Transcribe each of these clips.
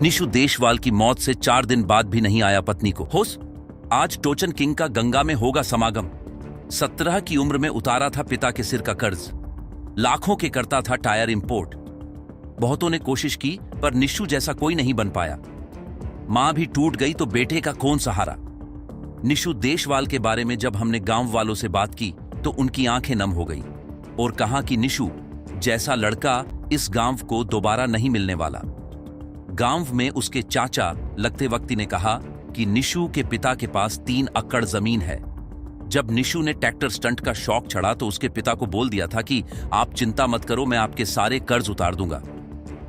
निशु देशवाल की मौत से 4 दिन बाद भी नहीं आया पत्नी को होश। आज टोचन किंग का गंगा में होगा समागम। 17 की उम्र में उतारा था पिता के सिर का कर्ज। लाखों के करता था टायर इंपोर्ट। बहुतों ने कोशिश की पर निशु जैसा कोई नहीं बन पाया। मां भी टूट गई तो बेटे का कौन सहारा। निशु देशवाल के बारे में जब हमने गांव वालों से बात की तो उनकी आंखें नम हो गई और कहा कि निशु जैसा लड़का इस गांव को दोबारा नहीं मिलने वाला। गांव में उसके चाचा लगते वक्ती ने कहा कि निशु के पिता के पास 3 एकड़ जमीन है। जब निशु ने ट्रैक्टर स्टंट का शौक चढ़ा तो उसके पिता को बोल दिया था कि आप चिंता मत करो, मैं आपके सारे कर्ज उतार दूंगा।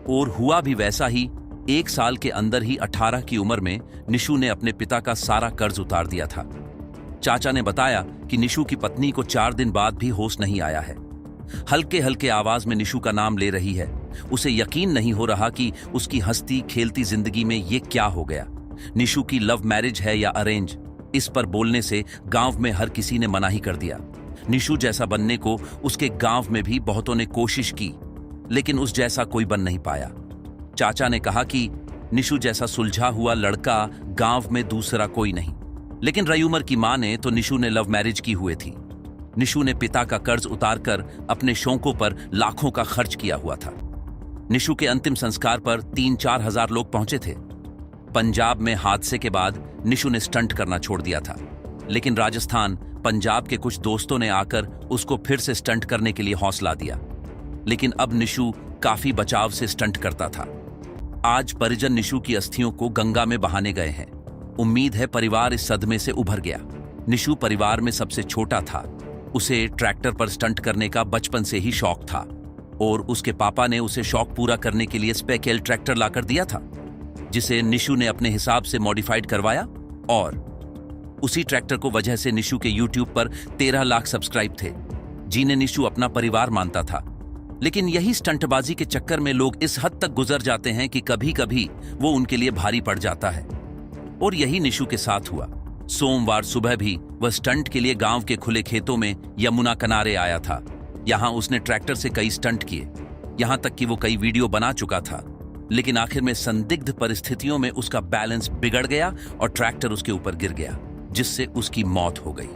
और हुआ भी वैसा ही। 1 साल के अंदर ही 18 की उम्र में निशु ने अपने पिता का सारा कर्ज उतार दिया था। चाचा ने बताया कि निशु की पत्नी को 4 दिन बाद भी होश नहीं आया है। हल्के हल्के आवाज में निशु का नाम ले रही है। उसे यकीन नहीं हो रहा कि उसकी हंसती खेलती जिंदगी में ये क्या हो गया। निशु की लव मैरिज है या अरेंज, इस पर बोलने से गांव में हर किसी ने मना ही कर दिया। निशु जैसा बनने को उसके गांव में भी बहुतों ने कोशिश की, लेकिन उस जैसा कोई बन नहीं पाया। चाचा ने कहा कि निशु जैसा सुलझा हुआ लड़का गांव में दूसरा कोई नहीं। लेकिन रई उमर की मां ने तो निशु ने लव मैरिज की हुई थी। निशु ने पिता का कर्ज उतारकर अपने शौकों पर लाखों का खर्च किया हुआ था। निशु के अंतिम संस्कार पर 3-4 हजार लोग पहुंचे थे। पंजाब में हादसे के बाद निशु ने स्टंट करना छोड़ दिया था, लेकिन राजस्थान, पंजाब के कुछ दोस्तों ने आकर उसको फिर से स्टंट करने के लिए हौसला दिया। लेकिन अब निशु काफी बचाव से स्टंट करता था। आज परिजन निशु की अस्थियों को गंगा में बहाने गए हैं। उम्मीद है परिवार इस सदमे से उभर गया। निशु परिवार में सबसे छोटा था। उसे ट्रैक्टर पर स्टंट करने का बचपन से ही शौक था और उसके पापा ने उसे शौक पूरा करने के लिए स्पेकेल ट्रैक्टर लाकर दिया था, जिसे निशु ने अपने हिसाब से मॉडिफाइड करवाया। और उसी ट्रैक्टर को वजह से निशु के यूट्यूब पर 13 लाख सब्सक्राइब थे, जिन्हें निशु अपना परिवार मानता था। लेकिन यही स्टंटबाजी के चक्कर में लोग इस हद तक गुजर जाते हैं कि कभी कभी वो उनके लिए भारी पड़ जाता है। और यही निशु के साथ हुआ। सोमवार सुबह भी वह स्टंट के लिए गांव के खुले खेतों में यमुना किनारे आया था। यहां उसने ट्रैक्टर से कई स्टंट किए, यहां तक कि वो कई वीडियो बना चुका था। लेकिन आखिर में संदिग्ध परिस्थितियों में उसका बैलेंस बिगड़ गया और ट्रैक्टर उसके ऊपर गिर गया, जिससे उसकी मौत हो गई।